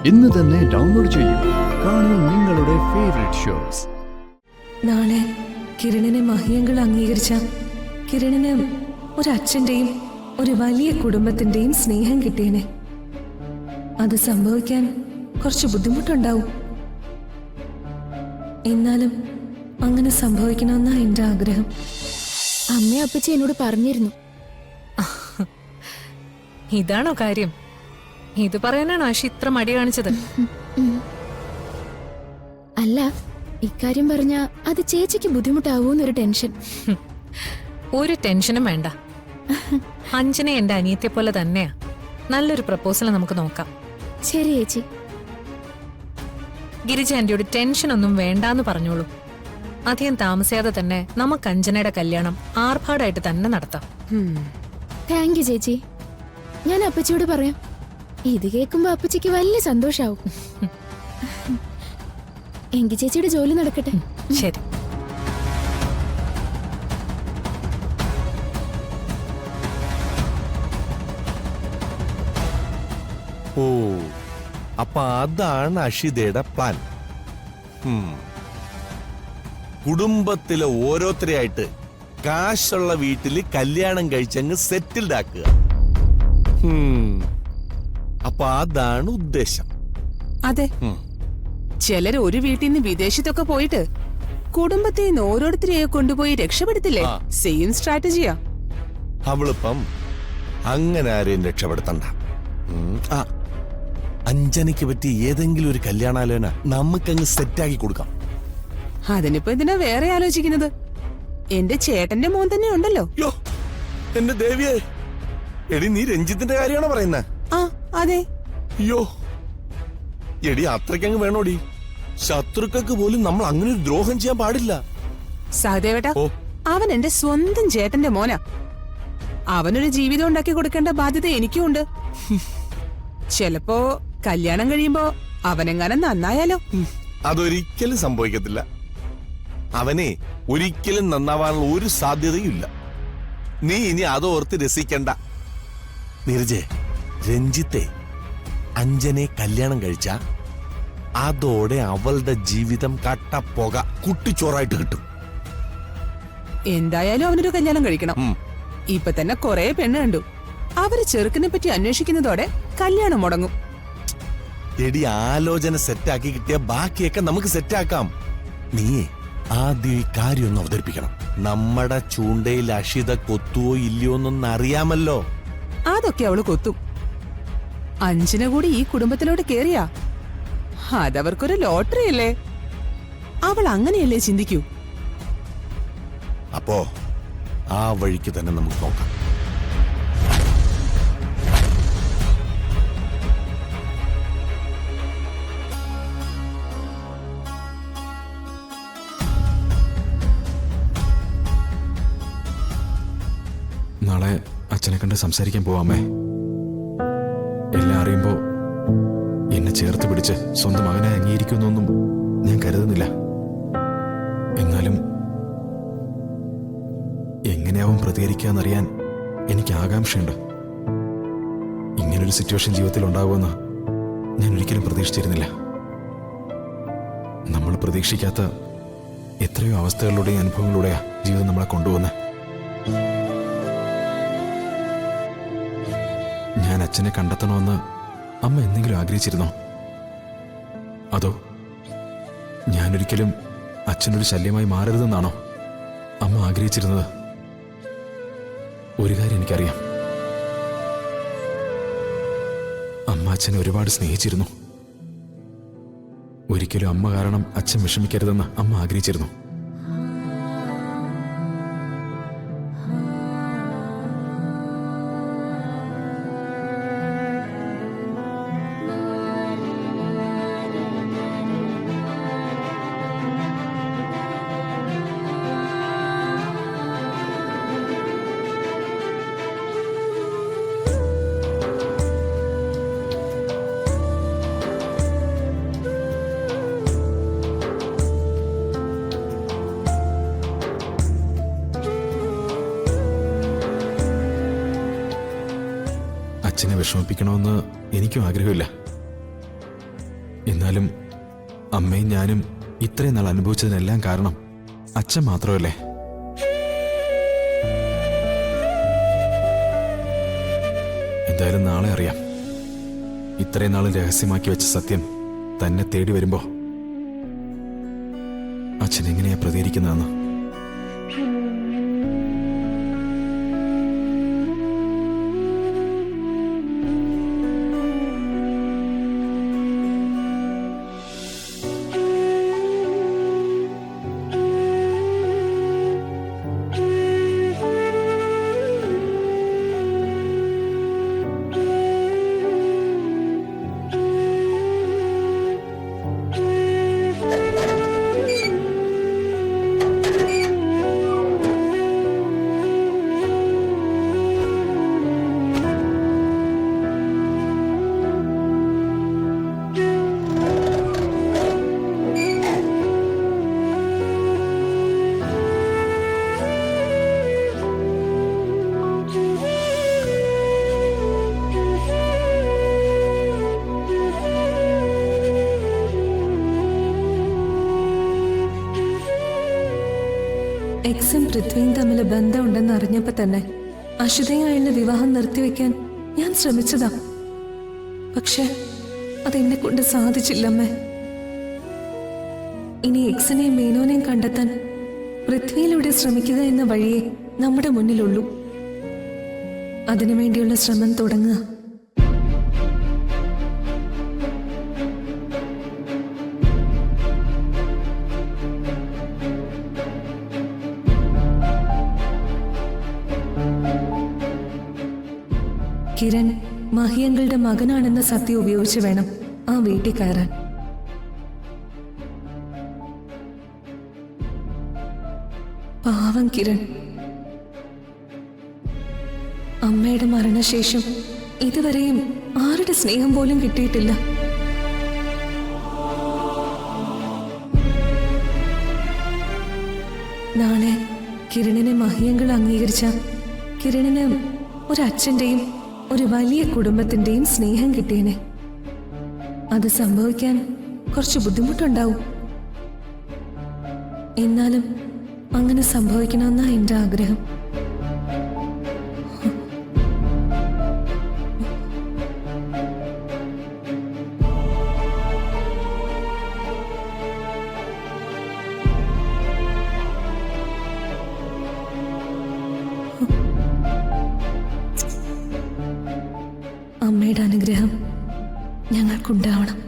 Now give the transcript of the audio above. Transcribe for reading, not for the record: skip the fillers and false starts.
ഇന്ന് തന്നെ ഡൗൺലോഡ് ചെയ്യൂ. കാണൂ നിങ്ങളുടെ ഫേവറേറ്റ് ഷോസ്. നാളെ കിരണിനെ മഹിയങ്കൾ അംഗീകരിച്ച കിരണിന് ഒരച്ഛന്റെയും ഒരു വലിയ കുടുംബത്തിന്റെയും സ്നേഹം കിട്ടിയേനെ. അത് സംഭവിക്കാൻ കുറച്ച് ബുദ്ധിമുട്ടുണ്ടാവും. എന്നാലും അങ്ങനെ സംഭവിക്കണമെന്നാ എന്റെ ആഗ്രഹം. അമ്മ അപ്പച്ചി എന്നോട് പറഞ്ഞിരുന്നു. ഇതാണോ കാര്യം? ഇത് പറയാനാണ് ആഷി ഇത്ര മടി കാണിച്ചത്? അല്ല, ഇക്കാര്യം പറഞ്ഞ അത് ചേച്ചിക്ക് ബുദ്ധിമുട്ടാവൂന്നൊരു ടെൻഷൻ. ഒരു ടെൻഷനും വേണ്ട. അഞ്ജന എന്റെ അനിയത്തെ പോലെ തന്നെയാ. നല്ലൊരു പ്രപ്പോസൽ നമുക്ക് നോക്കാം. ശരി ചേച്ചി. ഗിരിജ ആന്റിയോട് ടെൻഷൻ ഒന്നും വേണ്ടാന്ന് പറഞ്ഞോളൂ. അധികം താമസിയാതെ തന്നെ നമുക്ക് അഞ്ജനയുടെ കല്യാണം ആർഭാടായിട്ട് തന്നെ നടത്താം. താങ്ക് യു ചേച്ചി. ഞാൻ അപ്പച്ചിയോട് പറയാം. ഇത് കേൾക്കുമ്പോ അപ്പച്ചിക്ക് വലിയ സന്തോഷാവും. എങ്കി ചേച്ചിയുടെ ജോലി നടക്കട്ടെ. ശരി. ഓ, അപ്പൊ അതാണ് അഷിതയുടെ പ്ലാൻ. കുടുംബത്തിലെ ഓരോരുത്തരെയായിട്ട് കാശുള്ള വീട്ടില് കല്യാണം കഴിച്ചങ്ങ് സെറ്റിൽഡ് ആക്കുക. അപ്പൊ അതാണ് ഉദ്ദേശം. അതെ, ചിലർ ഒരു വീട്ടിൽ നിന്ന് വിദേശത്തൊക്കെ പോയിട്ട് കുടുംബത്തിൽ നിന്ന് ഓരോരുത്തരെയെ കൊണ്ടുപോയി രക്ഷപ്പെടുത്തില്ലേ? സെയിം സ്ട്രാറ്റജിയാ. അവളിപ്പം അങ്ങനെ ആരെയും രക്ഷപ്പെടുത്തണ്ട. അഞ്ജനയ്ക്ക് പറ്റി ഏതെങ്കിലും ഒരു കല്യാണാലോചന നമുക്കങ്ങ് സെറ്റാക്കി കൊടുക്കാം. അതിനിപ്പോ ഇതിനാ വേറെ ആലോചിക്കുന്നത്? എന്റെ ചേട്ടന്റെ മോൻ തന്നെ ഉണ്ടല്ലോ. യോ, എന്റെ ദേവിയെ, എടി നീ രഞ്ജിത്തിന്റെ കാര്യമാണോ പറയുന്നത്? ആ അതെ. അയ്യോ എടി, അത്രയ്ക്കങ്ങ് വേണോടി? ശത്രുക്കൾക്ക് പോലും നമ്മൾ അങ്ങനെ ഒരു ദ്രോഹം ചെയ്യാൻ പാടില്ല. സഹദേവേട്ടാ, അവൻ എന്റെ സ്വന്തം ചേട്ടന്റെ മോനാ. അവനൊരു ജീവിതം ഉണ്ടാക്കി കൊടുക്കേണ്ട ബാധ്യത എനിക്കും ഉണ്ട്. ചിലപ്പോ കല്യാണം കഴിയുമ്പോ അവനെങ്ങാനും നന്നായാലോ? അതൊരിക്കലും സംഭവിക്കത്തില്ല. അവനെ ഒരിക്കലും നന്നാവാനുള്ള ഒരു സാധ്യതയുമില്ല. നീ ഇനി അതോർത്ത് രസിക്കണ്ട. നീരജെ, രഞ്ജിത്തെ അഞ്ജനെ കല്യാണം കഴിച്ച അതോടെ അവളുടെ ജീവിതം കട്ടപ്പോക കുട്ടിച്ചോറായിട്ട് കിട്ടും. എന്തായാലും അവനൊരു കല്യാണം കഴിക്കണം. ഇപ്പൊ തന്നെ കൊറേ പെണ്ണ് കണ്ടു. അവര് ചെറുക്കിനെ പറ്റി അന്വേഷിക്കുന്നതോടെ കല്യാണം മുടങ്ങും. എടി, ആലോചന സെറ്റാക്കി കിട്ടിയ ബാക്കിയൊക്കെ നമുക്ക് സെറ്റാക്കാം. നീയേ ആദ്യം ഈ കാര്യം ഒന്ന് അവതരിപ്പിക്കണം. നമ്മുടെ ചൂണ്ടയിൽ അഷിത കൊത്തുവോ ഇല്ലയോ എന്നൊന്ന് അറിയാമല്ലോ. അതൊക്കെ അവള് കൊത്തും. അഞ്ജന കൂടി ഈ കുടുംബത്തിലോട്ട് കേറിയാ അതവർക്കൊരു ലോട്ടറി അല്ലേ? അവൾ അങ്ങനെയല്ലേ ചിന്തിക്കൂ. അപ്പോ ആ വഴിക്ക് തന്നെ നമുക്ക് നോക്കാം. നാളെ അച്ഛനെ കണ്ട് സംസാരിക്കാൻ പോവാമേ. എല്ലാം അറിയുമ്പോ എന്നെ ചേർത്ത് പിടിച്ച് സ്വന്തം മകനെ അംഗീകരിക്കുമെന്നൊന്നും ഞാൻ കരുതുന്നില്ല. എന്നാലും എങ്ങനെയാവും പ്രതികരിക്കാന്നറിയാൻ എനിക്ക് ആകാംക്ഷയുണ്ട്. ഇങ്ങനൊരു സിറ്റുവേഷൻ ജീവിതത്തിൽ ഉണ്ടാകുമെന്ന് ഞാൻ ഒരിക്കലും പ്രതീക്ഷിച്ചിരുന്നില്ല. നമ്മൾ പ്രതീക്ഷിക്കാത്ത എത്രയോ അവസ്ഥകളിലൂടെയും അനുഭവങ്ങളിലൂടെയാ ജീവിതം നമ്മളെ കൊണ്ടുവന്ന്. ഞാൻ അച്ഛനെ കണ്ടെത്തണമെന്ന് അമ്മ എന്തെങ്കിലും ആഗ്രഹിച്ചിരുന്നോ? അതോ ഞാനൊരിക്കലും അച്ഛനൊരു ശല്യമായി മാറരുതെന്നാണോ അമ്മ ആഗ്രഹിച്ചിരുന്നത്? ഒരു കാര്യം എനിക്കറിയാം, അമ്മ അച്ഛനെ ഒരുപാട് സ്നേഹിച്ചിരുന്നു. ഒരിക്കലും അമ്മ കാരണം അച്ഛൻ വിഷമിക്കരുതെന്ന് അമ്മ ആഗ്രഹിച്ചിരുന്നു. അച്ഛനെ വിഷമിപ്പിക്കണമെന്ന് എനിക്കും ആഗ്രഹമില്ല. എന്നാലും അമ്മയും ഞാനും ഇത്രയും നാൾ അനുഭവിച്ചതിനെല്ലാം കാരണം അച്ഛൻ മാത്രമല്ലേ? എന്തായാലും നാളെ അറിയാം. ഇത്രയും നാൾ രഹസ്യമാക്കി വെച്ച സത്യം തന്നെ തേടി വരുമ്പോ അച്ഛൻ എങ്ങനെയാ പ്രതികരിക്കുന്നതെന്ന്. എക്സും പൃഥ്വിയും തമ്മിൽ ബന്ധമുണ്ടെന്ന് അറിഞ്ഞപ്പോ തന്നെ അശ്വതയുമായുള്ള വിവാഹം നിർത്തിവെക്കാൻ ഞാൻ ശ്രമിച്ചതാ. പക്ഷെ അതെന്നെ കൊണ്ട് സാധിച്ചില്ലമ്മേ. ഇനി എക്സിനെയും മീനോനെയും കണ്ടെത്താൻ പൃഥ്വിയിലൂടെ ശ്രമിക്കുക എന്ന വഴിയേ നമ്മുടെ മുന്നിലുള്ളൂ. അതിനുവേണ്ടിയുള്ള ശ്രമം തുടങ്ങുക. കിരൺ മഹിയങ്കളുടെ മകനാണെന്ന സത്യം ഉപയോഗിച്ച് വേണം ആ വീട്ടിൽ കയറാൻ. പാവം കിരൺ. അമ്മയുടെ മരണശേഷം ഇതുവരെയും ആരുടെ സ്നേഹം പോലും കിട്ടിയിട്ടില്ല. നാളെ കിരണിനെ മഹിയങ്കൾ അംഗീകരിച്ച കിരണിന് ഒരച്ഛൻ്റെയും ഒരു വലിയ കുടുംബത്തിന്റെയും സ്നേഹം കിട്ടിയേനെ. അത് സംഭവിക്കാൻ കുറച്ച് ബുദ്ധിമുട്ടുണ്ടാവും. എന്നാലും അങ്ങനെ സംഭവിക്കണമെന്നാ എൻ്റെ ആഗ്രഹം. അമ്മയുടെ അനുഗ്രഹം ഞങ്ങൾക്കുണ്ടാവണം.